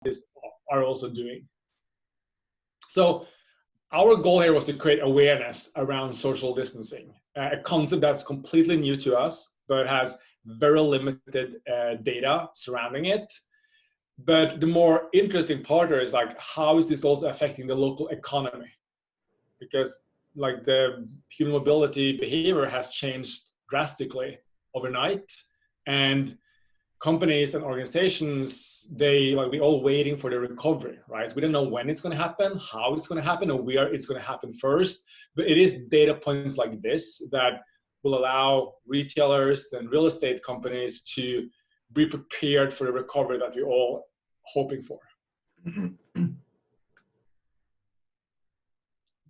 companies are also doing. So our goal here was to create awareness around social distancing, a concept that's completely new to us, but has very limited data surrounding it. But the more interesting part is like, how is this also affecting the local economy? Because like the human mobility behavior has changed drastically overnight, and companies and organizations, we all waiting for the recovery, right? We don't know when it's going to happen, how it's going to happen, or where it's going to happen first. But it is data points like this that will allow retailers and real estate companies to be prepared for the recovery that we're all hoping for.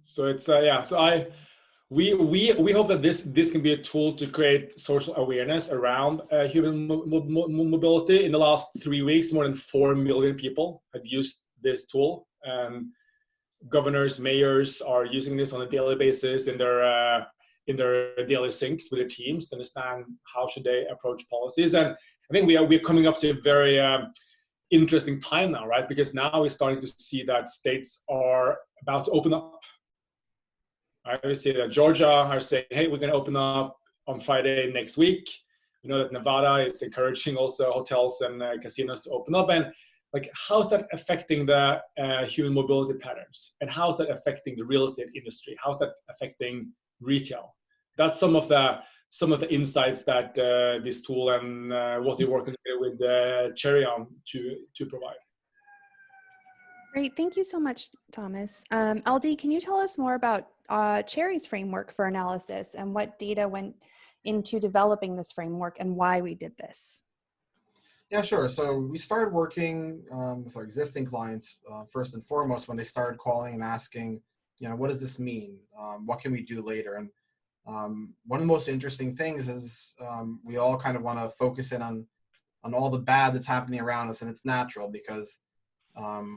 So it's we hope that this can be a tool to create social awareness around human mobility. In the last 3 weeks, more than 4 million people have used this tool. Governors, mayors are using this on a daily basis in their daily syncs with their teams to understand how should they approach policies. And I think we're coming up to a very interesting time now, right? Because now we're starting to see that states are about to open up. I see that Georgia are saying, hey, we're going to open up on Friday next week. We know that Nevada is encouraging also hotels and casinos to open up. And like, how's that affecting the human mobility patterns? And how's that affecting the real estate industry? How's that affecting retail? That's some of the insights that this tool and what we're working with Cherre on to provide. Great, thank you so much, Thomas. LD, can you tell us more about Cherre's framework for analysis and what data went into developing this framework and why we did this? Yeah, sure. So we started working with our existing clients first and foremost when they started calling and asking, what does this mean? What can we do later? And one of the most interesting things is we all kind of want to focus in on all the bad that's happening around us, and it's natural because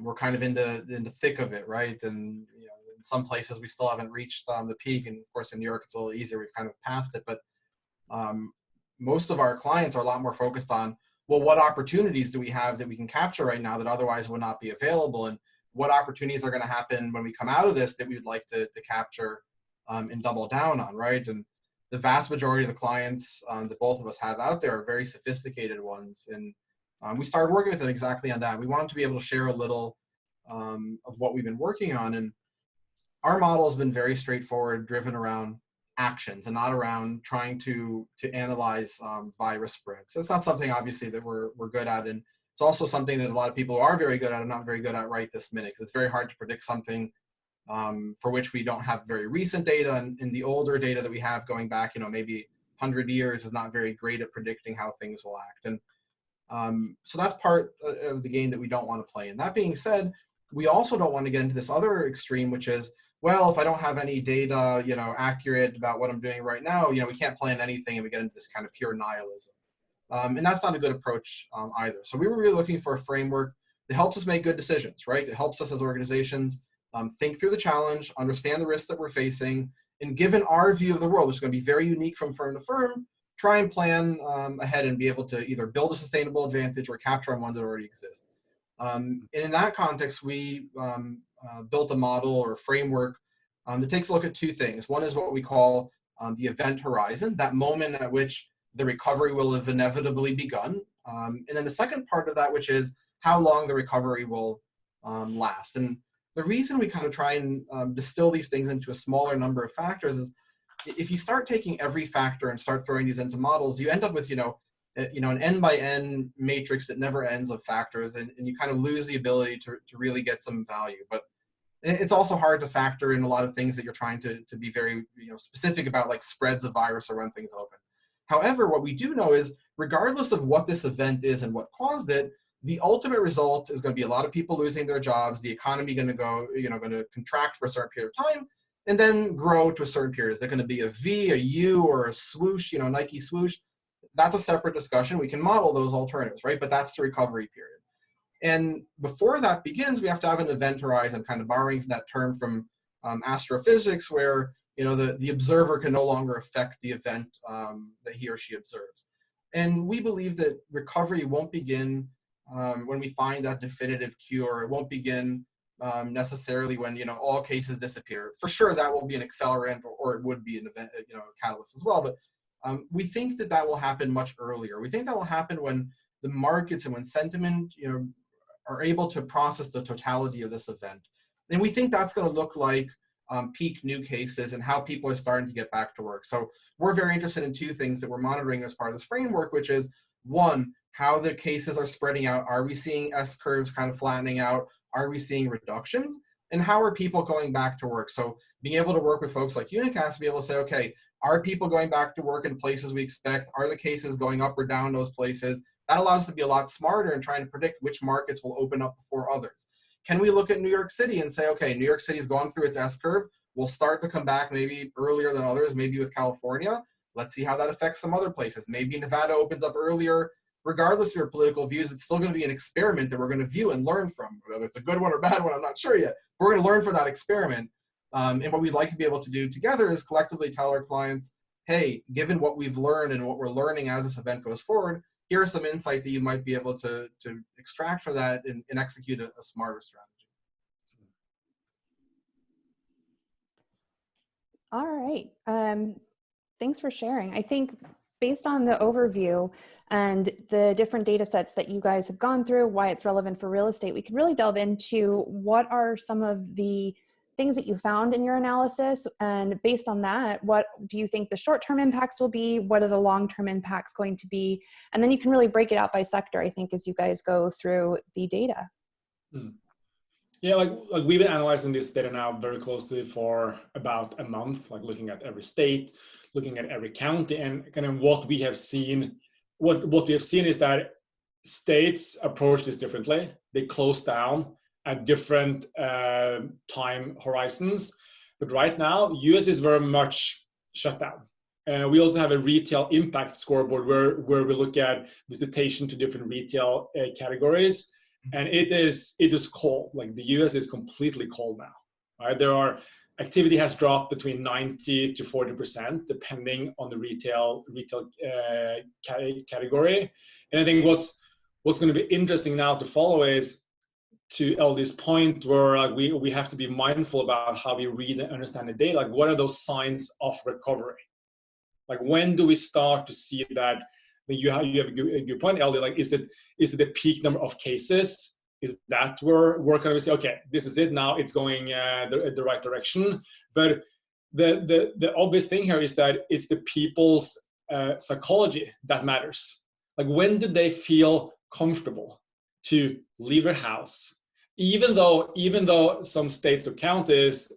we're kind of in the thick of it, right? And in some places we still haven't reached the peak, and of course in New York it's a little easier. We've kind of passed it, but most of our clients are a lot more focused on, well, what opportunities do we have that we can capture right now that otherwise would not be available, and what opportunities are going to happen when we come out of this that we would like to capture and double down on, right? And the vast majority of the clients that both of us have out there are very sophisticated ones, and we started working with them exactly on that. We wanted to be able to share a little of what we've been working on, and our model has been very straightforward, driven around actions and not around trying to analyze virus spread. So it's not something obviously that we're good at, and it's also something that a lot of people who are very good at are not very good at right this minute, because it's very hard to predict something for which we don't have very recent data, and the older data that we have going back, maybe 100 years is not very great at predicting how things will act. And so that's part of the game that we don't want to play. And that being said, we also don't want to get into this other extreme, which is, well, if I don't have any data, accurate about what I'm doing right now, we can't plan anything, and we get into this kind of pure nihilism. And that's not a good approach either. So we were really looking for a framework that helps us make good decisions, right? It helps us as organizations think through the challenge, understand the risks that we're facing, and given our view of the world, which is going to be very unique from firm to firm, try and plan ahead and be able to either build a sustainable advantage or capture on one that already exists. And in that context, we built a model or a framework that takes a look at two things. One is what we call the event horizon, that moment at which the recovery will have inevitably begun. And then the second part of that, which is how long the recovery will last. And the reason we kind of try and distill these things into a smaller number of factors is if you start taking every factor and start throwing these into models, you end up with, an n by n matrix that never ends of factors, and you kind of lose the ability to really get some value. But it's also hard to factor in a lot of things that you're trying to be very specific about, like spreads of virus or when things open. However, what we do know is, regardless of what this event is and what caused it, the ultimate result is going to be a lot of people losing their jobs, the economy going to go, going to contract for a certain period of time, and then grow to a certain period. Is it going to be a V, a U, or a swoosh, Nike swoosh? That's a separate discussion. We can model those alternatives, right? But that's the recovery period. And before that begins, we have to have an event horizon, kind of borrowing that term from astrophysics, where the observer can no longer affect the event that he or she observes. And we believe that recovery won't begin when we find that definitive cure. It won't begin necessarily when, you know, all cases disappear. For sure, that will be an accelerant, or it would be an event, you know, a catalyst as well. But we think that that will happen much earlier. We think that will happen when the markets and when sentiment, you know, are able to process the totality of this event. And we think that's going to look like peak new cases and how people are starting to get back to work. So we're very interested in two things that we're monitoring as part of this framework, which is, one, how the cases are spreading out. Are we seeing S curves kind of flattening out? Are we seeing reductions? And how are people going back to work? So being able to work with folks like Unacast to be able to say, okay, are people going back to work in places we expect? Are the cases going up or down those places? That allows us to be a lot smarter in trying to predict which markets will open up before others. Can we look at New York City and say, okay, New York City's gone through its S curve. We'll start to come back maybe earlier than others, maybe with California. Let's see how that affects some other places. Maybe Nevada opens up earlier. Regardless of your political views, it's still going to be an experiment that we're going to view and learn from. Whether it's a good one or bad one, I'm not sure yet. We're going to learn from that experiment. And what we'd like to be able to do together is collectively tell our clients, hey, given what we've learned and what we're learning as this event goes forward, here are some insight that you might be able to extract from that and execute a smarter strategy. All right. Thanks for sharing. I think based on the overview and the different data sets that you guys have gone through, why it's relevant for real estate, we could really delve into what are some of the things that you found in your analysis. And based on that, what do you think the short-term impacts will be? What are the long-term impacts going to be? And then you can really break it out by sector, I think, as you guys go through the data. Yeah, like we've been analyzing this data now very closely for about a month, like looking at every state, looking at every county, and kind of what we have seen. What we have seen is that states approach this differently. They close down at different time horizons. But right now, US is very much shut down. We also have a retail impact scoreboard where we look at visitation to different retail categories. And it is cold. Like the US is completely cold now, right? Activity has dropped between 90 to 40%, depending on the retail category. And I think what's going to be interesting now to follow is, to LD's point, where we have to be mindful about how we read and understand the data. Like, what are those signs of recovery? Like, when do we start to see that? You have a good point, LD. Like, is it the peak number of cases? Is that where we're going to say, okay, this is it now, it's going the right direction? But the obvious thing here is that it's the people's psychology that matters. Like, when do they feel comfortable to leave their house? Even though some states or counties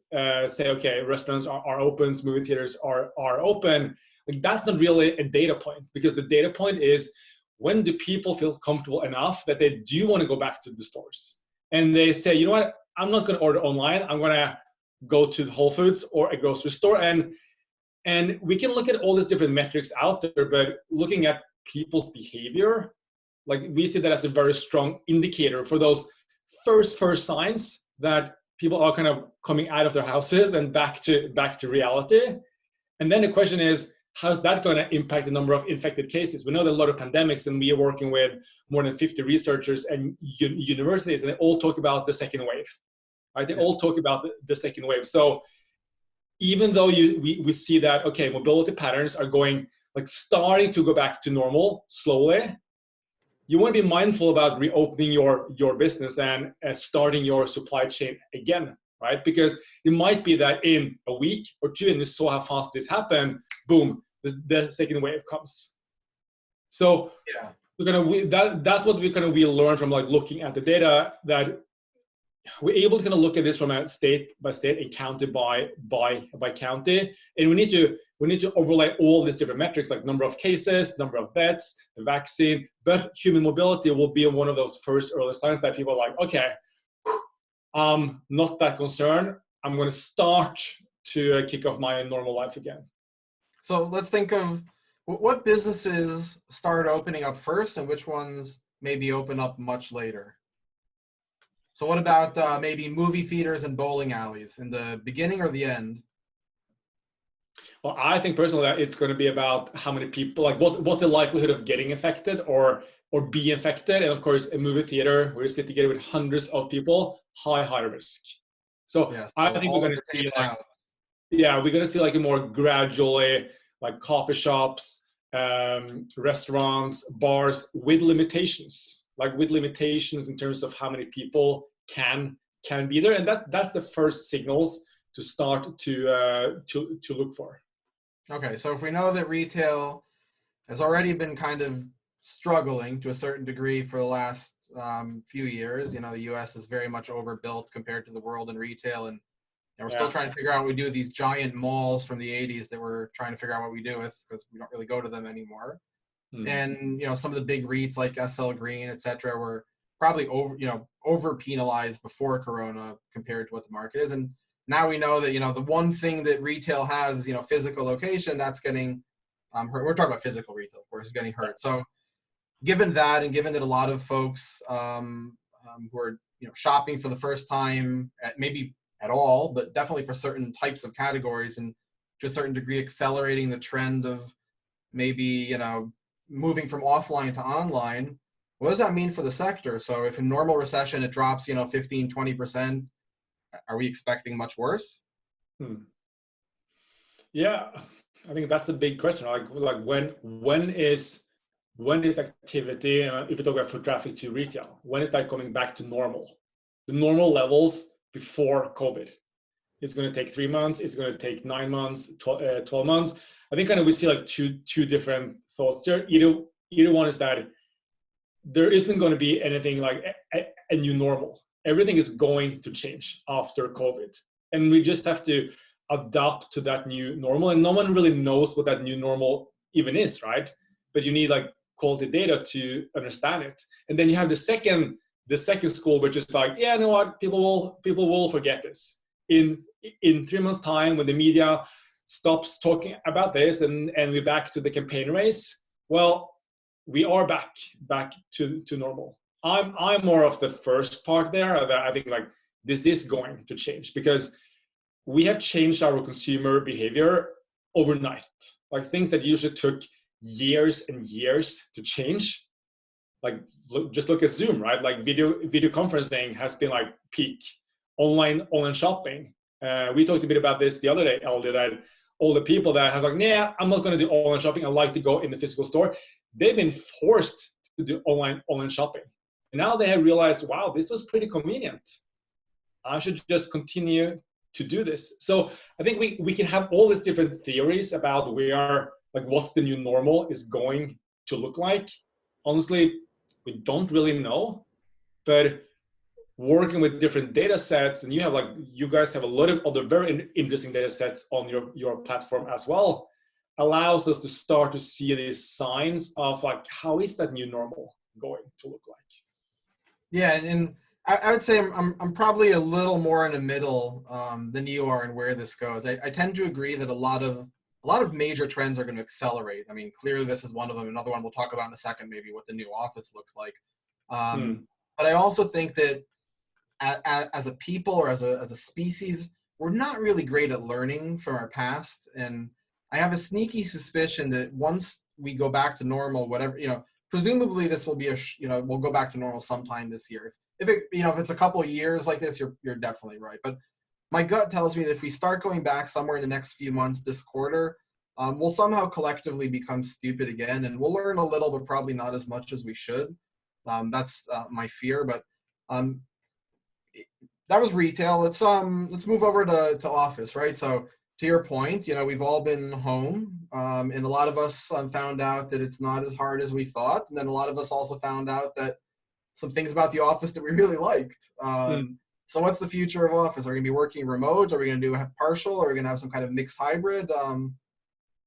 say, okay, restaurants are open, movie theaters are open, like, that's not really a data point, because the data point is, when do people feel comfortable enough that they do want to go back to the stores? And they say, you know what, I'm not going to order online. I'm going to go to Whole Foods or a grocery store. And we can look at all these different metrics out there, but looking at people's behavior, like, we see that as a very strong indicator for those first signs that people are kind of coming out of their houses and back to reality. And then the question is, how's that going to impact the number of infected cases? We know that a lot of pandemics, and we are working with more than 50 researchers and universities, and they all talk about the second wave, right? They all talk about the second wave. So even though we see that, okay, mobility patterns are starting to go back to normal slowly, you want to be mindful about reopening your business and starting your supply chain again, right? Because it might be that in a week or two, and you saw how fast this happened, boom, the second wave comes. So yeah, that's what we learn from looking at the data, that we're able to look at this from a state by state and county by county, and we need to overlay all these different metrics, like number of cases, number of beds, the vaccine. But human mobility will be one of those first early signs that people are like, okay, I'm not that concerned. I'm going to start to kick off my normal life again. So let's think of what businesses start opening up first and which ones maybe open up much later. So what about maybe movie theaters and bowling alleys, in the beginning or the end? Well, I think personally that it's going to be about how many people, what's the likelihood of getting affected or or be infected. And of course, a movie theater where you sit together with hundreds of people, high risk. So Yes, I think we're going to see like, yeah, we're going to see like a more gradually like coffee shops, restaurants, bars with limitations, in terms of how many people can be there, and that's the first signals to start to look for. Okay, so if we know that retail has already been kind of struggling to a certain degree for the last few years, you know, the U.S. is very much overbuilt compared to the world in retail, and we're still trying to figure out what we do with these giant malls from the 80s that we're trying to figure out what we do with because we don't really go to them anymore. And, you know, some of the big REITs like SL Green, et cetera, were probably over penalized before Corona compared to what the market is. And now we know that, you know, the one thing that retail has is, you know, physical location that's getting hurt. We're talking about physical retail, of course, is getting hurt. So given that, and given that a lot of folks who are, you know, shopping for the first time maybe at all, but definitely for certain types of categories, and to a certain degree accelerating the trend of maybe, you know, moving from offline to online, what does that mean for the sector? So if in normal recession it drops, you know, 15, 20%, are we expecting much worse? Yeah, I think that's a big question. Like when is activity, if you talk about foot traffic to retail, when is that coming back to normal? The normal levels before COVID. It's going to take 3 months. It's going to take 9 months, 12 months. I think kind of we see like two different thoughts there. Either one is that there isn't going to be anything like a new normal. Everything is going to change after COVID, and we just have to adapt to that new normal. And no one really knows what that new normal even is, right? But you need like quality data to understand it. And then you have the second school, which is like, yeah, you know what, people will forget this in 3 months' time when the media stops talking about this and we're back to the campaign race. Well, we are back to normal. I'm more of the first part there. That I think like this is going to change because we have changed our consumer behavior overnight. Like things that usually took years and years to change. Like just look at Zoom, right? Like video conferencing has been like peak. Online shopping. We talked a bit about this the other day, Aldi, that all the people that has like, nah, I'm not going to do online shopping. I like to go in the physical store. They've been forced to do online shopping. And now they have realized, wow, this was pretty convenient. I should just continue to do this. So I think we can have all these different theories about where, like what's the new normal is going to look like. Honestly, we don't really know, but working with different data sets, and you guys have a lot of other very interesting data sets on your platform as well, allows us to start to see these signs of like, how is that new normal going to look like? Yeah, and I would say I'm probably a little more in the middle than you are in where this goes. I tend to agree that a lot of major trends are going to accelerate. I mean, clearly this is one of them. Another one we'll talk about in a second, maybe what the new office looks like. But I also think that as a people or as a species, we're not really great at learning from our past. And I have a sneaky suspicion that once we go back to normal, whatever, you know, presumably this will be we'll go back to normal sometime this year. If it's a couple of years like this, you're definitely right. But my gut tells me that if we start going back somewhere in the next few months, this quarter, we'll somehow collectively become stupid again, and we'll learn a little, but probably not as much as we should. That's my fear. But that was retail. Let's move over to office, right? So to your point, we've all been home, and a lot of us found out that it's not as hard as we thought, and then a lot of us also found out that some things about the office that we really liked. So what's the future of office? Are we going to be working remote? Are we going to do partial? Are we going to have some kind of mixed hybrid?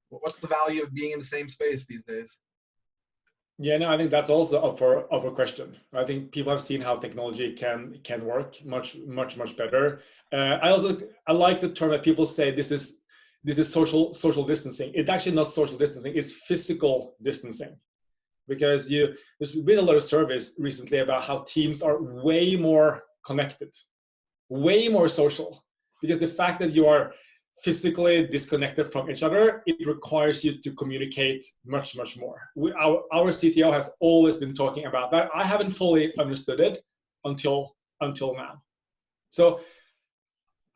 What's the value of being in the same space these days? Yeah, no, I think that's also up for question. I think people have seen how technology can work much better. I like the term that people say this is social distancing. It's actually not social distancing; it's physical distancing, because there's been a lot of surveys recently about how teams are way more connected, way more social, because the fact that you are physically disconnected from each other, it requires you to communicate much, much more. Our CTO has always been talking about that. I haven't fully understood it until now. So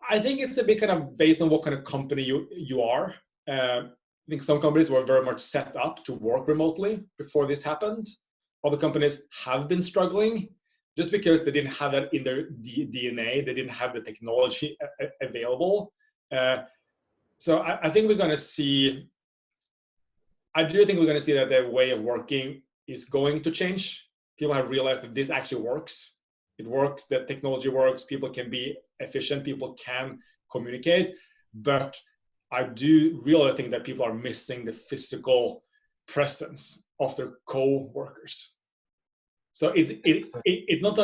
I think it's a bit kind of based on what kind of company you are. I think some companies were very much set up to work remotely before this happened. Other companies have been struggling just because they didn't have that in their DNA. They didn't have the technology available. So I think we're going to see, I do think we're going to see that the way of working is going to change. People have realized that this actually works. It works, the technology works, people can be efficient, people can communicate, but I do really think that people are missing the physical presence of their co-workers. So it's not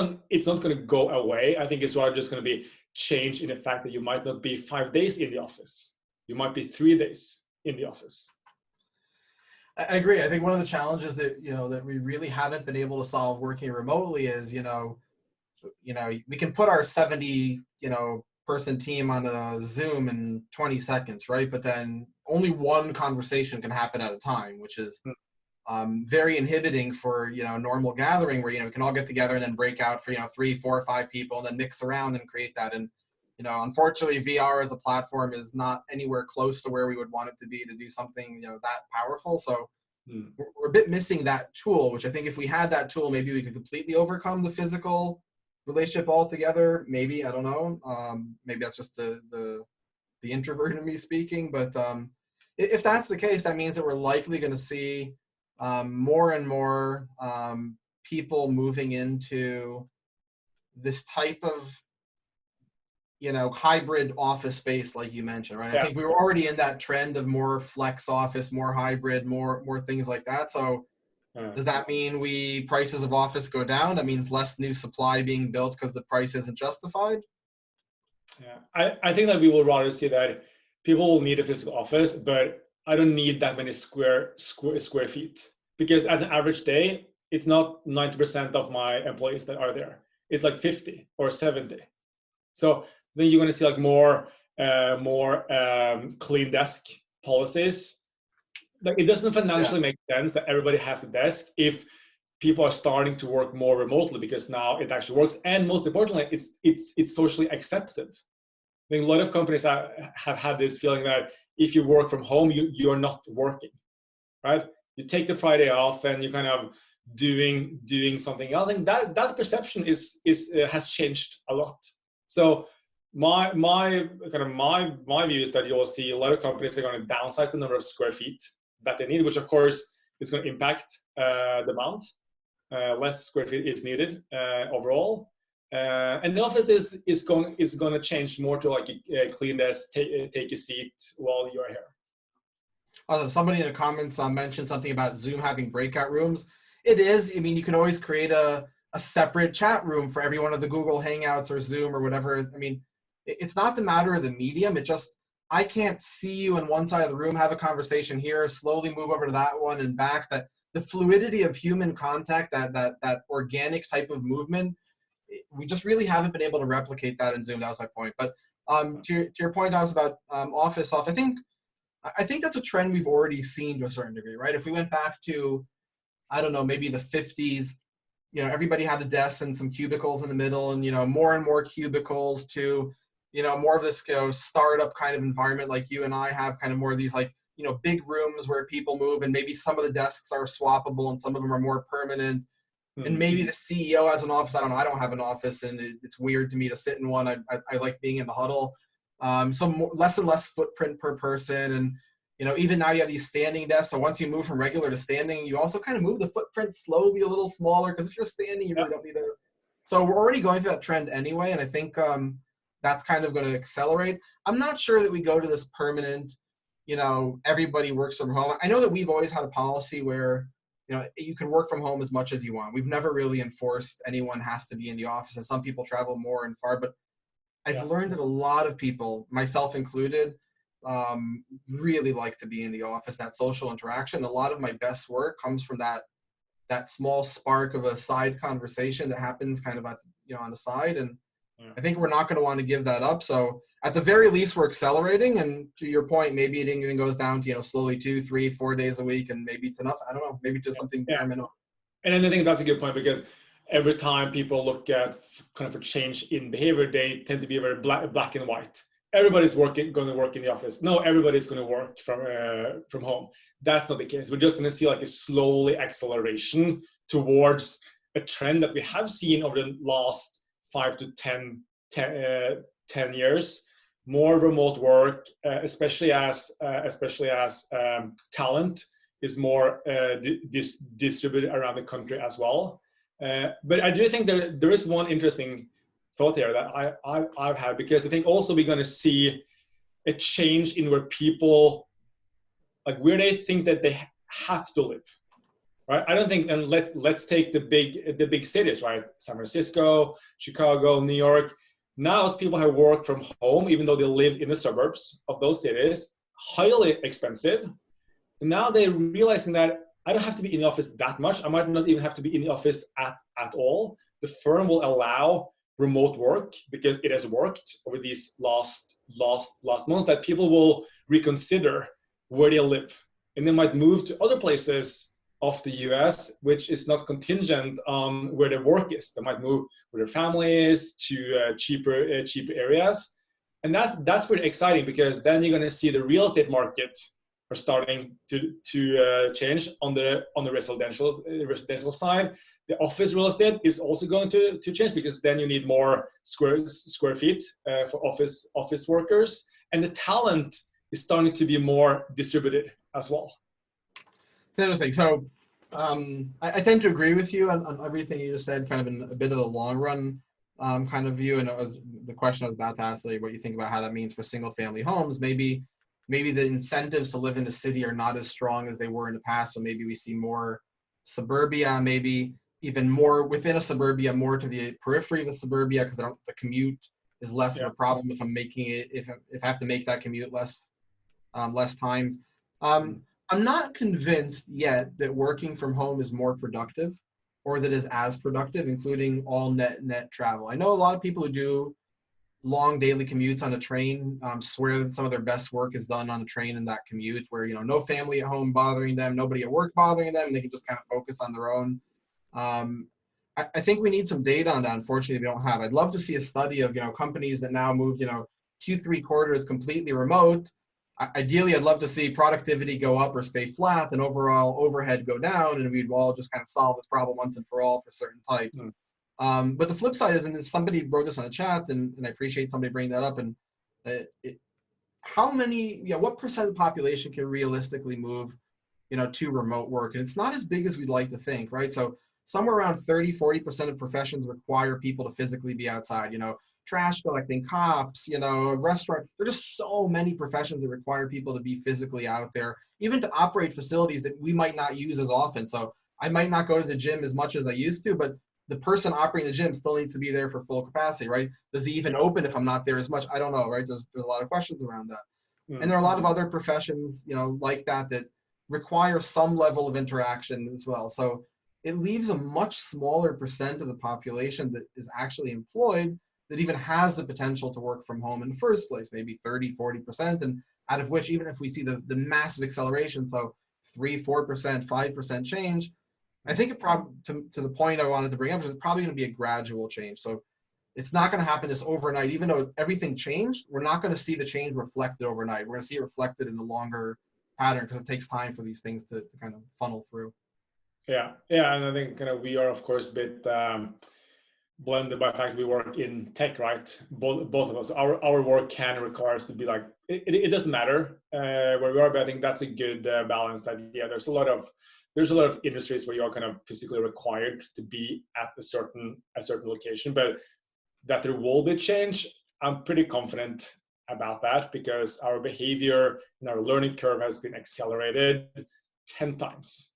going to go away. I think it's rather just going to be change in the fact that you might not be 5 days in the office. You might be 3 days in the office. I agree. I think one of the challenges that, that we really haven't been able to solve working remotely is, we can put our 70, person team on a Zoom in 20 seconds, right? But then only one conversation can happen at a time, which is very inhibiting for, a normal gathering where, we can all get together and then break out for, 3, 4, 5 people and then mix around and create that. And, unfortunately, VR as a platform is not anywhere close to where we would want it to be to do something, that powerful. So we're a bit missing that tool, which I think if we had that tool, maybe we could completely overcome the physical relationship altogether. Maybe, I don't know. Maybe that's just the introvert in me speaking. But if that's the case, that means that we're likely going to see more and more people moving into this type of hybrid office space, like you mentioned, right? Yeah. I think we were already in that trend of more flex office, more hybrid, more things like that. So does that mean prices of office go down? That means less new supply being built because the price isn't justified? Yeah, I think that we will rather see that people will need a physical office, but I don't need that many square feet, because at an average day, it's not 90% of my employees that are there. It's like 50 or 70. So then you're going to see like more clean desk policies. Like, it doesn't financially make sense that everybody has a desk if people are starting to work more remotely, because now it actually works, and most importantly, it's socially accepted. I think a lot of companies have had this feeling that if you work from home, you're not working, right? You take the Friday off and you're kind of doing something else, and that perception has changed a lot. So my view is that you'll see a lot of companies are going to downsize the number of square feet that they need, which of course is going to impact demand. Less square feet is needed overall, and the office is going to change more to like a clean desk, take a seat while you're here. Somebody in the comments mentioned something about Zoom having breakout rooms. It is. I mean, you can always create a separate chat room for every one of the Google Hangouts or Zoom or whatever. I mean, it's not the matter of the medium. It just, I can't see you on one side of the room, have a conversation here, slowly move over to that one and back. That the fluidity of human contact, that organic type of movement, we just really haven't been able to replicate that in Zoom. That was my point. But to your point, I was about office off. I think that's a trend we've already seen to a certain degree, right? If we went back to, I don't know, maybe the 50s, everybody had a desk and some cubicles in the middle, and, more and more cubicles to, more of this startup kind of environment like you and I have, kind of more of these like, big rooms where people move, and maybe some of the desks are swappable and some of them are more permanent. Mm-hmm. And maybe the CEO has an office. I don't know. I don't have an office, and it's weird to me to sit in one. I like being in the huddle. Less and less footprint per person. And, even now you have these standing desks. So once you move from regular to standing, you also kind of move the footprint slowly a little smaller, because if you're standing, you really don't need to. So we're already going through that trend anyway. And I think that's kind of going to accelerate. I'm not sure that we go to this permanent, everybody works from home. I know that we've always had a policy where, you can work from home as much as you want. We've never really enforced anyone has to be in the office, and some people travel more and far, but I've learned that a lot of people, myself included, really like to be in the office, that social interaction. A lot of my best work comes from that small spark of a side conversation that happens kind of at, on the side. And I think we're not going to want to give that up. So at the very least, we're accelerating. And to your point, maybe it even goes down to, slowly 2, 3, 4 days a week, and maybe to nothing. I don't know, maybe to something bare minimum. And I think that's a good point, because every time people look at kind of a change in behavior, they tend to be very black and white. Everybody's going to work in the office. No, everybody's going to work from home. That's not the case. We're just going to see like a slowly acceleration towards a trend that we have seen over the last 5 to 10 years. More remote work, especially as talent is more distributed around the country as well. But I do think there is one interesting thought here that I've had, because I think also we're going to see a change in where people, like where they think that they have to live, right? I don't think, and let's take the big cities, right? San Francisco, Chicago, New York. Now, as people have worked from home, even though they live in the suburbs of those cities, highly expensive. And now they're realizing that I don't have to be in the office that much. I might not even have to be in the office at all. The firm will allow remote work because it has worked over these last months, that people will reconsider where they live. And they might move to other places of the US, which is not contingent on where their work is. They might move with their families to cheaper areas. And that's pretty exciting, because then you're going to see the real estate market are starting to change on the residential side. The office real estate is also going to change, because then you need more square feet for office workers, and the talent is starting to be more distributed as well. Interesting. So I tend to agree with you on everything you just said, kind of in a bit of the long run kind of view. And it was the question I was about to ask, like, what you think about how that means for single family homes. Maybe the incentives to live in the city are not as strong as they were in the past. So maybe we see more suburbia, maybe even more within a suburbia, more to the periphery of the suburbia, because the commute is less of a problem if I'm making it, if I have to make that commute less times. I'm not convinced yet that working from home is more productive, or that is as productive, including all net travel. I know a lot of people who do long daily commutes on a train swear that some of their best work is done on the train in that commute, where no family at home bothering them, nobody at work bothering them, and they can just kind of focus on their own. I think we need some data on that. Unfortunately, we don't have. I'd love to see a study of companies that now move 2-3 quarters completely remote. Ideally, I'd love to see productivity go up or stay flat, and overall overhead go down, and we'd all just kind of solve this problem once and for all for certain types. But the flip side is, and somebody wrote this on the chat, and I appreciate somebody bringing that up, and what percent of the population can realistically move, to remote work? And it's not as big as we'd like to think, right? So somewhere around 30-40% of professions require people to physically be outside, trash collecting, cops, restaurant. There are just so many professions that require people to be physically out there, even to operate facilities that we might not use as often. So I might not go to the gym as much as I used to, but the person operating the gym still needs to be there for full capacity, right? Does he even open if I'm not there as much? I don't know, right? There's a lot of questions around that. And there are a lot of other professions, like that require some level of interaction as well. So it leaves a much smaller percent of the population that is actually employed that even has the potential to work from home in the first place, maybe 30-40%, and out of which, even if we see the massive acceleration, so 3-4%, 5% change, I think it probably, to the point I wanted to bring up, is probably going to be a gradual change. So it's not going to happen just overnight. Even though everything changed, we're not going to see the change reflected overnight. We're going to see it reflected in the longer pattern, because it takes time for these things to kind of funnel through. Yeah, and I think we are, of course, a bit blended by the fact we work in tech, right? Both of us. Our work can require us to be like, it doesn't matter where we are, but I think that's a good balance. That there's a lot of industries where you are kind of physically required to be at a certain location, but that there will be change. I'm pretty confident about that, because our behavior and our learning curve has been accelerated 10 times.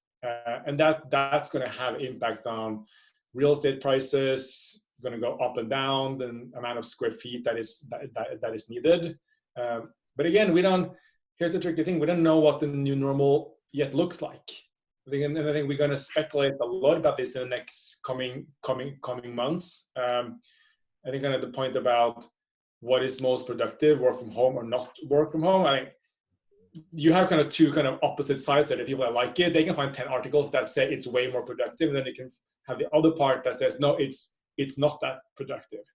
And that's going to have impact on real estate prices, going to go up and down, the amount of square feet that is needed. But again, here's the tricky thing, we don't know what the new normal yet looks like. I think we're going to speculate a lot about this in the next coming months. I think kind of the point about what is most productive, work from home or not work from home. I think you have kind of two kind of opposite sides there. The people that like it, they can find 10 articles that say it's way more productive, and then you can have the other part that says no, it's not that productive.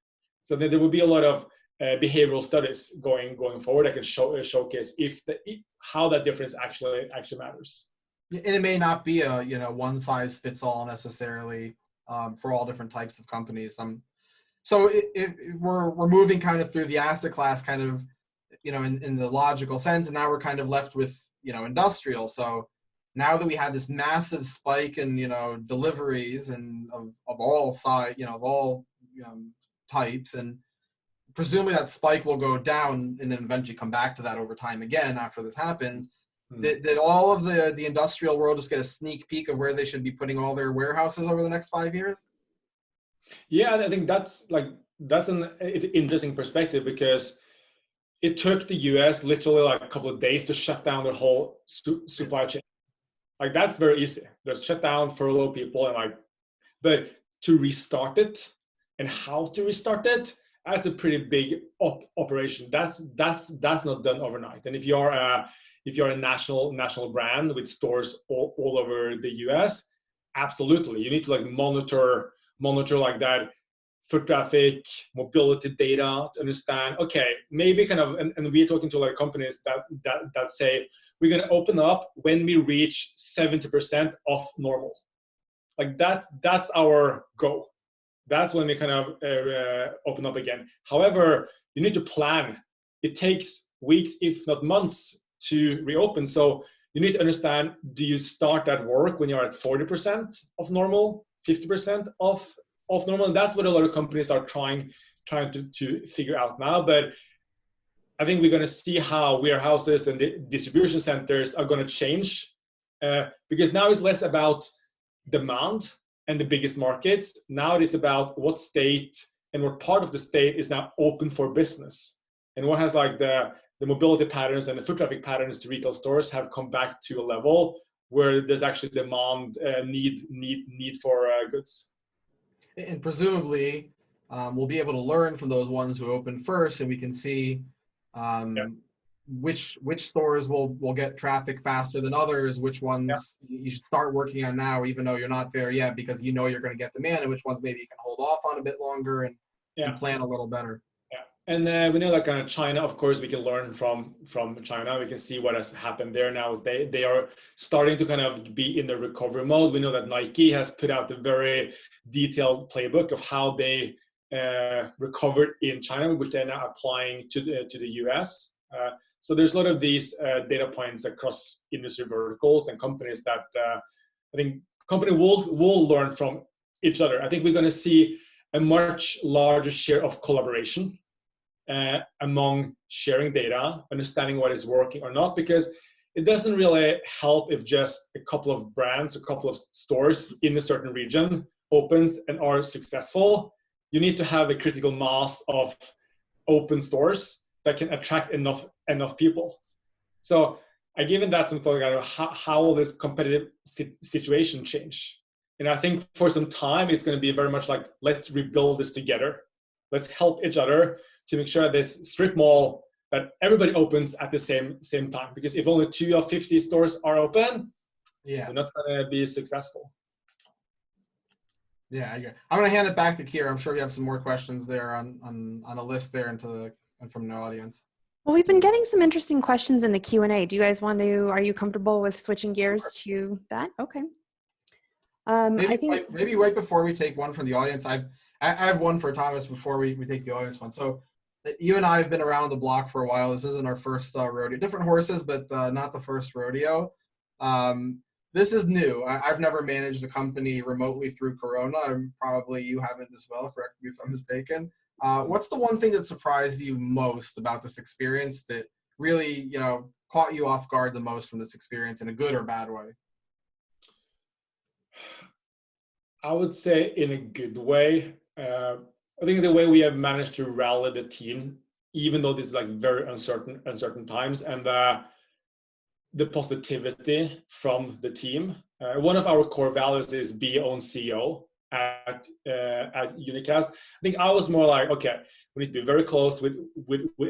So then there will be a lot of behavioral studies going forward that can showcase how that difference actually matters. And it may not be a one size fits all necessarily for all different types of companies. So we're moving kind of through the asset class kind of in the logical sense, and now we're kind of left with industrial. So now that we had this massive spike in deliveries and of all size of all types, and presumably that spike will go down and then eventually come back to that over time again after this happens. Did all of the industrial world just get a sneak peek of where they should be putting all their warehouses over the next 5 years? Yeah, I think that's an interesting perspective, because it took the US literally like a couple of days to shut down their whole supply chain. Like, that's very easy. Just shut down, furlough people, but to restart it and how to restart it, that's a pretty big operation. That's not done overnight. And if you're a national brand with stores all over the US, absolutely, you need to monitor like that foot traffic, mobility data to understand, okay, maybe kind of, and we're talking to a lot of companies that say, we're going to open up when we reach 70% of normal. Like that's our goal. That's when we kind of open up again. However, you need to plan. It takes weeks, if not months, to reopen. So you need to understand, do you start that work when you're at 40% of normal, 50% of normal? And that's what a lot of companies are trying to figure out now. But I think we're going to see how warehouses and the distribution centers are going to change, because now it's less about demand and the biggest markets. Now it is about what state and what part of the state is now open for business, and what has the mobility patterns and the foot traffic patterns to retail stores have come back to a level where there's actually demand, need for goods. And presumably, we'll be able to learn from those ones who open first, and we can see which stores will get traffic faster than others, which ones you should start working on now, even though you're not there yet, because you're going to get demand, and which ones maybe you can hold off on a bit longer and plan a little better. Yeah, and we know that kind of China, of course, we can learn from China. We can see what has happened there now. They are starting to kind of be in the recovery mode. We know that Nike has put out a very detailed playbook of how they recovered in China, which they're now applying to the US. So there's a lot of these data points across industry verticals and companies that I think company will learn from each other. I think we're going to see a much larger share of collaboration among sharing data, understanding what is working or not, because it doesn't really help if just a couple of brands, a couple of stores in a certain region opens and are successful. You need to have a critical mass of open stores that can attract enough people. So I given that some thought about how will this competitive situation change. And I think for some time, it's going to be very much like, let's rebuild this together. Let's help each other to make sure this strip mall that everybody opens at the same time. Because if only 2 of 50 stores are open, they're not going to be successful. Yeah, I agree. I'm going to hand it back to Kiera. I'm sure you have some more questions there on a list there and from the audience. Well, we've been getting some interesting questions in the Q&A. Do you guys are you comfortable with switching gears to that? Okay. Maybe right before we take one from the audience, I have one for Thomas before we take the audience one. So you and I have been around the block for a while. This isn't our first rodeo. Different horses, but not the first rodeo. This is new. I've never managed a company remotely through Corona. Probably you haven't as well. Correct me if I'm mistaken. What's the one thing that surprised you most about this experience that really, caught you off guard the most from this experience in a good or bad way? I would say in a good way. I think the way we have managed to rally the team, even though this is very uncertain times, and the positivity from the team. One of our core values is be your own CEO at Unacast. I think I was more like, okay, We need to be very close with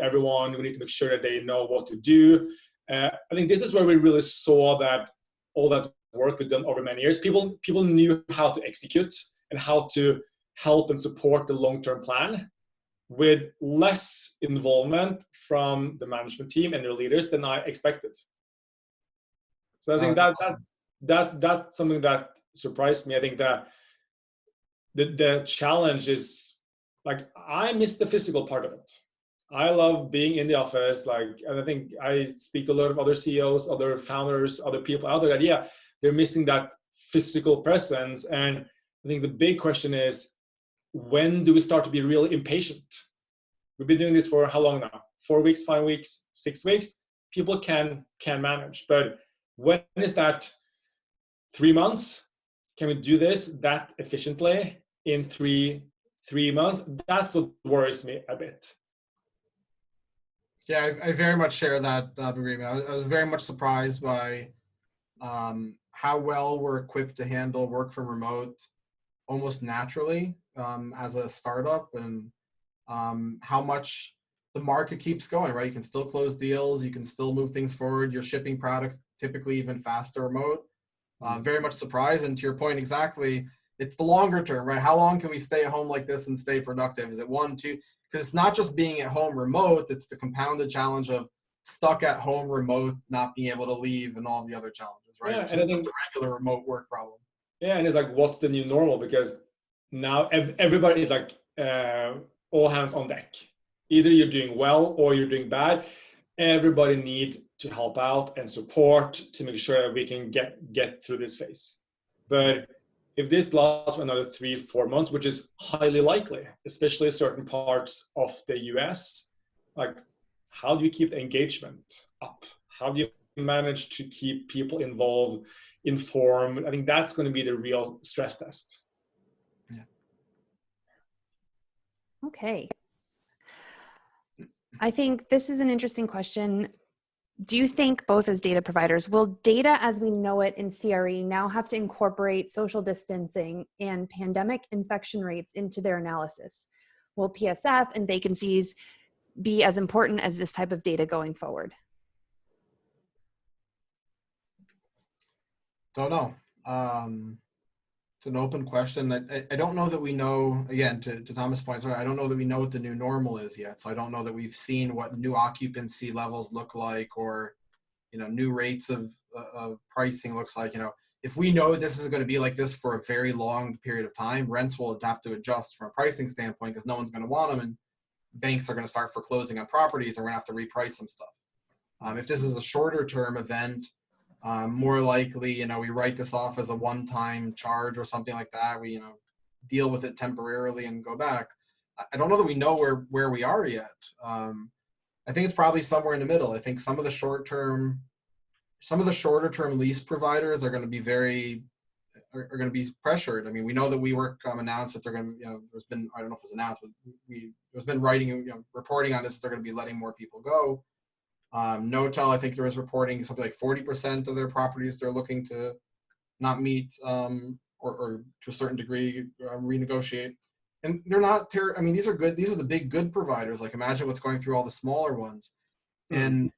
everyone. We need to make sure that they know what to do. I think this is where we really saw that all that work we've done over many years, people knew how to execute and how to help and support the long-term plan with less involvement from the management team and their leaders than I expected. So I think that's something that surprised me. I think that the challenge is, like, I miss the physical part of it. I love being in the office, and I think I speak to a lot of other CEOs, other founders, other people out there that, yeah, they're missing that physical presence. And I think the big question is, when do we start to be really impatient? We've been doing this for how long now? 4 weeks, 5 weeks, 6 weeks? People can manage. But when is that 3 months? Can we do this that efficiently in three months? That's what worries me a bit. Yeah, I very much share that agreement. I was very much surprised by how well we're equipped to handle work from remote almost naturally as a startup, and how much the market keeps going, right? You can still close deals, you can still move things forward, you're shipping product typically even faster remote. Very much surprised, and to your point exactly, it's the longer term, right? How long can we stay at home like this and stay productive? Is it 1, 2? Because it's not just being at home remote, it's the compounded challenge of stuck at home remote, not being able to leave, and all the other challenges, right? Yeah, Which is just a regular remote work problem. Yeah, and it's like, what's the new normal? Because now everybody is like all hands on deck. Either you're doing well or you're doing bad. Everybody needs to help out and support to make sure that we can get through this phase. But if this lasts for another 3-4 months, which is highly likely, especially certain parts of the US, like, how do you keep the engagement up? How do you manage to keep people involved, informed? I think that's going to be the real stress test. Yeah. Okay. I think this is an interesting question. Do you think, both as data providers, will data as we know it in CRE now have to incorporate social distancing and pandemic infection rates into their analysis? Will PSF and vacancies be as important as this type of data going forward? Don't know. It's an open question that I don't know that we know, again, to Thomas' point, sorry, I don't know that we know what the new normal is yet. So I don't know that we've seen what new occupancy levels look like, or, new rates of pricing looks like. If we know this is going to be like this for a very long period of time, rents will have to adjust from a pricing standpoint because no one's going to want them, and banks are going to start foreclosing on properties, and we're going to have to reprice some stuff. If this is a shorter term event, more likely, we write this off as a one-time charge or something like that. We, deal with it temporarily and go back. I don't know that we know where we are yet. I think it's probably somewhere in the middle. I think some of the shorter term lease providers are going to be going to be pressured. I mean, we know that WeWork announced that they're going to, there's been, I don't know if it was announced, but there's been writing, reporting on this, that they're going to be letting more people go. Notel, I think there was reporting something like 40% of their properties they're looking to not meet or to a certain degree renegotiate. And they're not I mean, these are good. These are the big good providers. Like, imagine what's going through all the smaller ones. And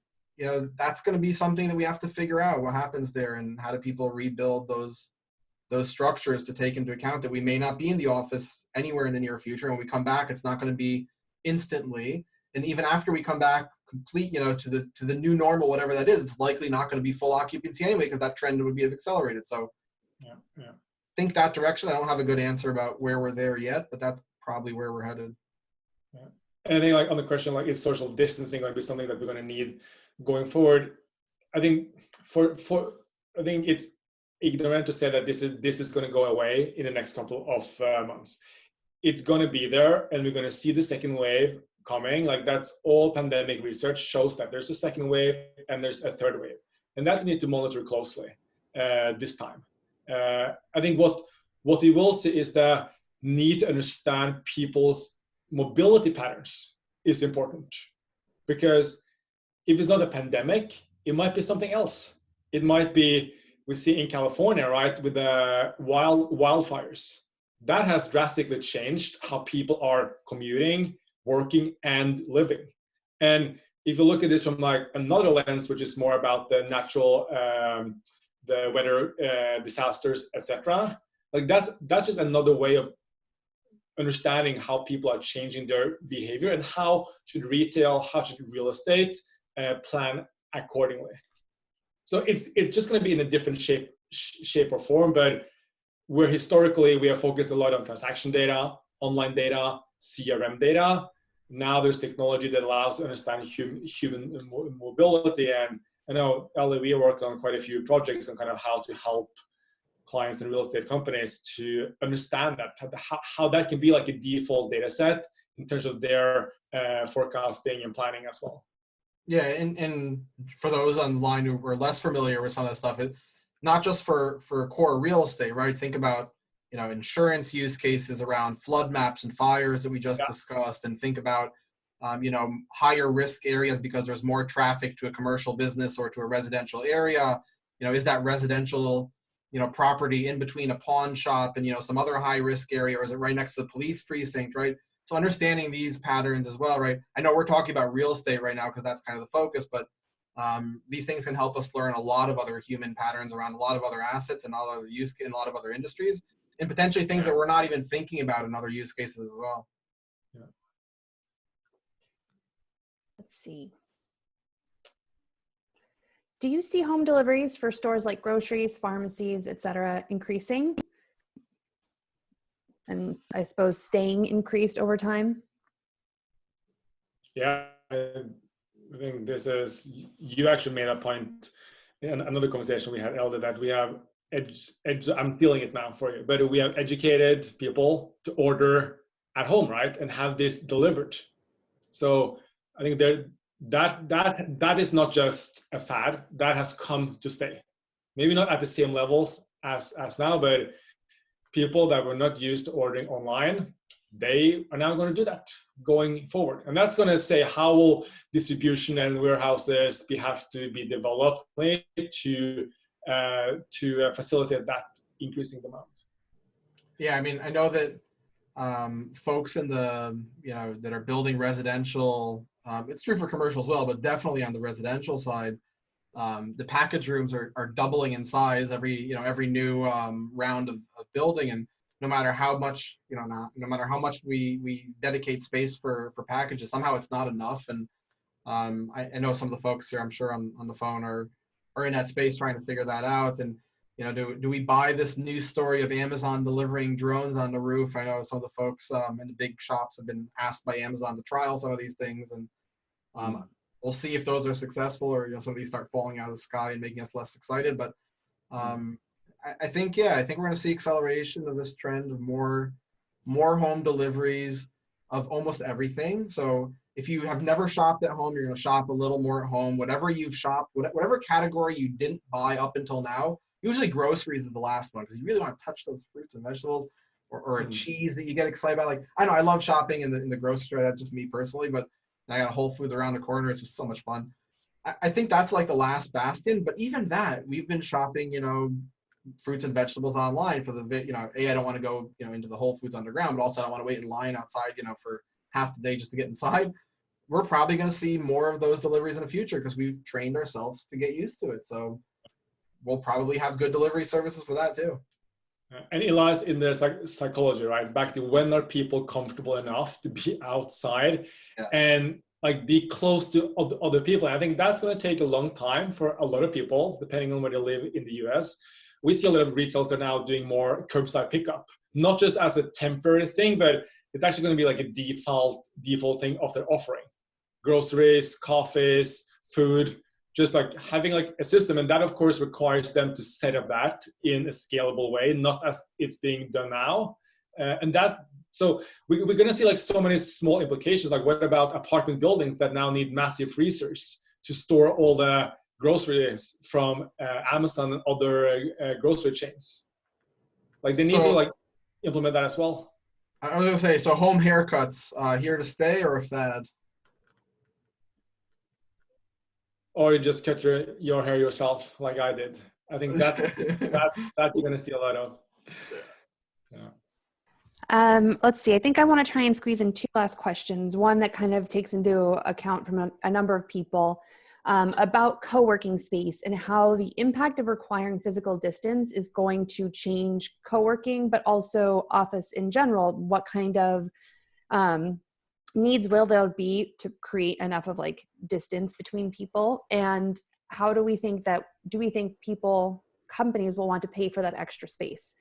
that's going to be something that we have to figure out what happens there, and how do people rebuild those structures to take into account that we may not be in the office anywhere in the near future. And when we come back, it's not going to be instantly. And even after we come back complete, to the new normal, whatever that is, it's likely not going to be full occupancy anyway, because that trend would be accelerated. So yeah. Think that direction. I don't have a good answer about where we're there yet, but that's probably where we're headed. Yeah. And I think, like, on the question, like, is social distancing going to be something that we're going to need going forward? I think I think it's ignorant to say that this is going to go away in the next couple of months. It's going to be there, and we're going to see the second wave coming. Like, that's all pandemic research shows, that there's a second wave and there's a third wave, and that we need to monitor closely this time. I think what we will see is the need to understand people's mobility patterns is important, because if it's not a pandemic, it might be something else. It might be, we see in California, right, with the wildfires, that has drastically changed how people are commuting, working and living. And if you look at this from like another lens, which is more about the natural, the weather disasters, etc., like that's just another way of understanding how people are changing their behavior, and how should retail, how should real estate plan accordingly. So it's just going to be in a different shape or form, but where historically we have focused a lot on transaction data, online data, CRM data. Now there's technology that allows to understand human mobility. And I know, Ellie, we work on quite a few projects on kind of how to help clients and real estate companies to understand that, how that can be like a default data set in terms of their forecasting and planning as well. Yeah, and for those online who are less familiar with some of that stuff, not just for core real estate, right? Think about, insurance use cases around flood maps and fires that we just discussed, and think about, higher risk areas because there's more traffic to a commercial business or to a residential area. Is that residential, property in between a pawn shop and, some other high risk area, or is it right next to the police precinct, right? So understanding these patterns as well, right? I know we're talking about real estate right now because that's kind of the focus, but these things can help us learn a lot of other human patterns around a lot of other assets and all other in a lot of other industries, and potentially things that we're not even thinking about in other use cases as well. Yeah. Let's see. Do you see home deliveries for stores like groceries, pharmacies, et cetera, increasing? And I suppose staying increased over time? Yeah, I think this is, you actually made a point in another conversation we had, Elder, that we have, I'm stealing it now for you, but we have educated people to order at home, right? And have this delivered. So I think that is not just a fad, that has come to stay. Maybe not at the same levels as now, but people that were not used to ordering online, they are now going to do that going forward. And that's going to say, how will distribution and warehouses have to be developed to facilitate that increasing demand? Yeah, I mean, I know that folks in the, that are building residential, it's true for commercial as well, but definitely on the residential side, the package rooms are doubling in size every new round of building. And no matter how much, no matter how much we dedicate space for packages, somehow it's not enough. And I know some of the folks here, I'm sure on the phone are in that space trying to figure that out. And, do we buy this news story of Amazon delivering drones on the roof? I know some of the folks in the big shops have been asked by Amazon to trial some of these things. And we'll see if those are successful, or some of these start falling out of the sky and making us less excited. But I think we're going to see acceleration of this trend of more home deliveries of almost everything. So if you have never shopped at home, you're going to shop a little more at home. Whatever you've shopped, whatever category you didn't buy up until now. Usually groceries is the last one because you really want to touch those fruits and vegetables, or a cheese that you get excited about. Like, I know I love shopping in the grocery store. That's just me personally, but I got a Whole Foods around the corner. It's just so much fun. I think that's like the last bastion. But even that, we've been shopping, fruits and vegetables online for the, I don't want to go, into the Whole Foods underground, but also I don't want to wait in line outside, for half the day just to get inside. We're probably going to see more of those deliveries in the future because we've trained ourselves to get used to it. So we'll probably have good delivery services for that too. And it lies in the psychology, right? Back to, when are people comfortable enough to be outside and like be close to other people? And I think that's going to take a long time for a lot of people, depending on where they live in the US. We see a lot of retailers that are now doing more curbside pickup, not just as a temporary thing, but it's actually going to be like a default thing of their offering. Groceries, coffees, food, just like having like a system. And that of course requires them to set up that in a scalable way, not as it's being done now. And that, so we're going to see like so many small implications. Like, what about apartment buildings that now need massive freezers to store all the groceries from Amazon and other grocery chains? Like, they need to like implement that as well. I was going to say, so home haircuts, here to stay or a fad? Or you just cut your hair yourself like I did. I think that's you're going to see a lot of. Yeah. Let's see. I think I want to try and squeeze in two last questions. One that kind of takes into account from a number of people about co-working space and how the impact of requiring physical distance is going to change co-working, but also office in general. What kind of needs will there be to create enough of like distance between people? And how do we think companies will want to pay for that extra space?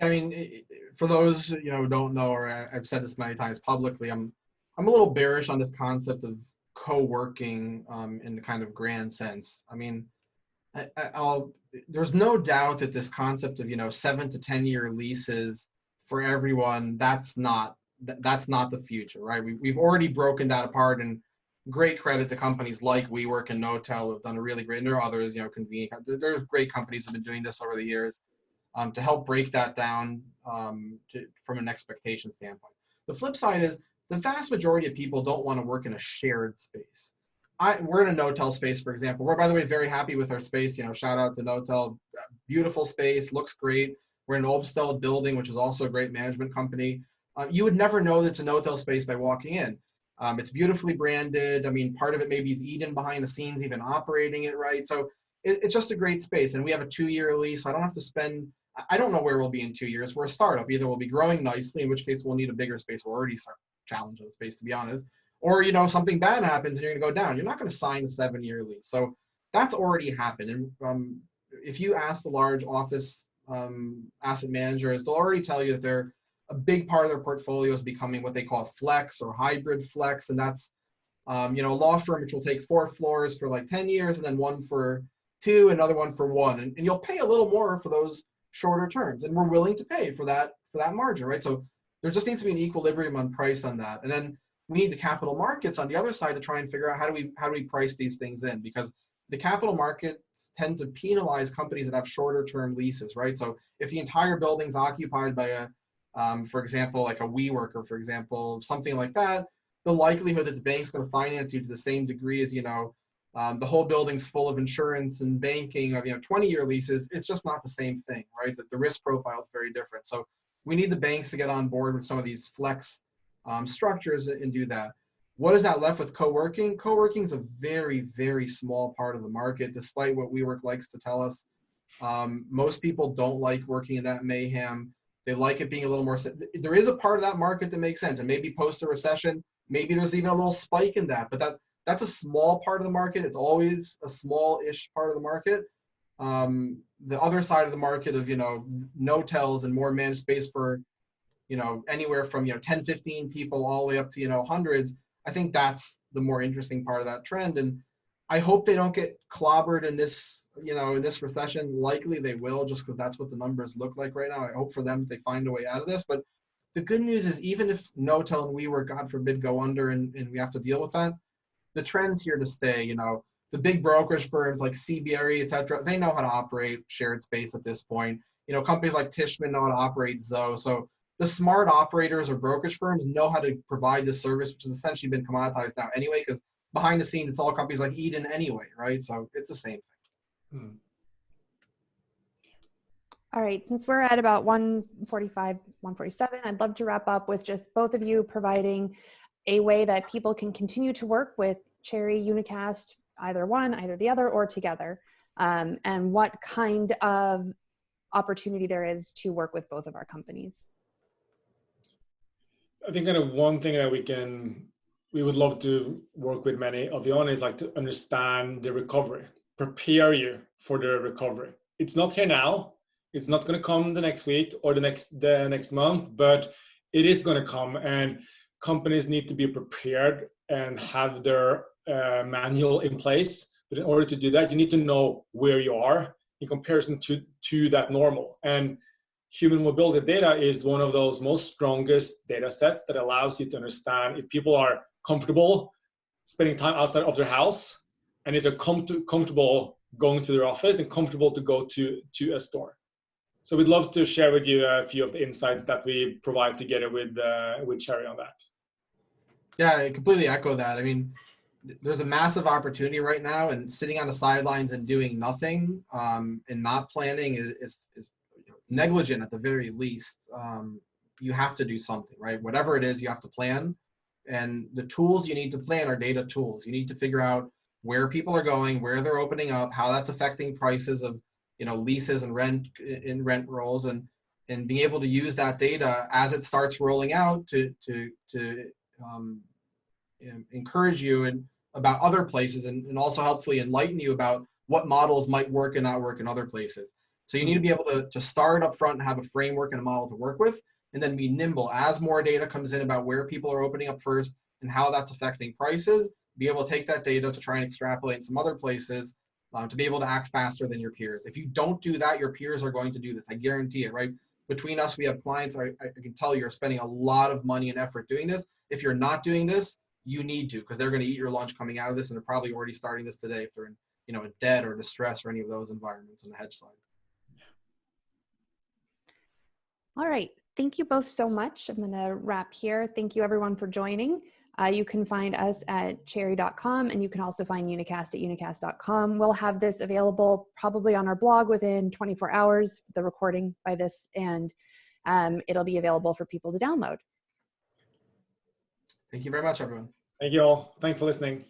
I mean, for those who don't know, or I've said this many times publicly, I'm a little bearish on this concept of co-working in the kind of grand sense. I mean, there's no doubt that this concept of 7 to 10 year leases for everyone, that's not the future, right? We've already broken that apart, and great credit to companies like WeWork and Knotel have done a really great, and there are others, convenient. There's great companies that have been doing this over the years. To help break that down from an expectation standpoint. The flip side is the vast majority of people don't want to work in a shared space. We're in a Knotel space, for example. We're, by the way, very happy with our space. Shout out to Knotel. Beautiful space, looks great. We're in an Obstell building, which is also a great management company. You would never know that it's a Knotel space by walking in. It's beautifully branded. I mean, part of it maybe is Eden behind the scenes, even operating it right. So it's just a great space. And we have a 2-year lease. So I don't have to spend, I don't know where we'll be in 2 years. We're a startup. Either we'll be growing nicely, in which case we'll need a bigger space. We're already challenged on the space, to be honest. Or, something bad happens and you're going to go down. You're not going to sign a 7-year lease. So that's already happened. And if you ask the large office asset managers, they'll already tell you that a big part of their portfolio is becoming what they call flex or hybrid flex. And that's, a law firm which will take 4 floors for like 10 years and then 1 for 2, another 1 for 1. And you'll pay a little more for those shorter terms. And we're willing to pay for that margin, right? So there just needs to be an equilibrium on price on that. And then we need the capital markets on the other side to try and figure out how do we price these things in, because the capital markets tend to penalize companies that have shorter term leases, right? So if the entire building's occupied by for example, like a WeWork, or for example, something like that, the likelihood that the bank's going to finance you to the same degree as, the whole building's full of insurance and banking of 20-year leases, it's just not the same thing, right? The risk profile is very different. So we need the banks to get on board with some of these flex structures and do that. What is that left with co-working? Co-working is a very, very small part of the market, despite what WeWork likes to tell us. Most people don't like working in that mayhem. They like it being a little more, there is a part of that market that makes sense. And maybe post a recession, maybe there's even a little spike in that, but that's a small part of the market. It's always a small-ish part of the market. The other side of the market of, Knotels and more managed space for, anywhere from, 10, 15 people all the way up to, hundreds. I think that's the more interesting part of that trend. And I hope they don't get clobbered in this, in this recession. Likely they will, just because that's what the numbers look like right now. I hope for them they find a way out of this. But the good news is, even if Knotel and WeWork, God forbid, go under and we have to deal with that, the trend's here to stay. The big brokerage firms like CBRE, et cetera, they know how to operate shared space at this point. Companies like Tishman know how to operate Zoe. So the smart operators or brokerage firms know how to provide this service, which has essentially been commoditized now anyway, because behind the scenes, it's all companies like Eden anyway, right? So it's the same thing. All right, since we're at about 1:45, 1:47, I'd love to wrap up with just both of you providing a way that people can continue to work with Cherre, Unacast, either one, either the other, or together, and what kind of opportunity there is to work with both of our companies. I think kind of one thing that we would love to work with many of you on is like to understand the recovery, prepare you for the recovery. It's not here now. It's not going to come the next week or the next month, but it is going to come, and companies need to be prepared and have their manual in place. But in order to do that, you need to know where you are in comparison to that normal. And human mobility data is one of those most strongest data sets that allows you to understand if people are comfortable spending time outside of their house, and if they're comfortable going to their office and comfortable to go to a store. So we'd love to share with you a few of the insights that we provide together with Cherre on that. Yeah, I completely echo that. I mean, there's a massive opportunity right now, and sitting on the sidelines and doing nothing and not planning is negligent at the very least. you have to do something, right? Whatever it is, you have to plan. And the tools you need to plan are data tools. You need to figure out where people are going, where they're opening up, how that's affecting prices of, leases and rent rolls, and being able to use that data as it starts rolling out to encourage you and about other places, and also helpfully enlighten you about what models might work and not work in other places. So you need to be able to start up front and have a framework and a model to work with, and then be nimble as more data comes in about where people are opening up first and how that's affecting prices, be able to take that data to try and extrapolate in some other places, to be able to act faster than your peers. If you don't do that, your peers are going to do this. I guarantee it, right? Between us, we have clients, I can tell you're spending a lot of money and effort doing this. If you're not doing this, you need to, because they're going to eat your lunch coming out of this, and they're probably already starting this today if they're in, a debt or distress or any of those environments on the hedge side. All right. Thank you both so much. I'm going to wrap here. Thank you everyone for joining. You can find us at cherre.com, and you can also find Unacast at unacast.com. We'll have this available probably on our blog within 24 hours, the recording by this, and it'll be available for people to download. Thank you very much, everyone. Thank you all. Thanks for listening.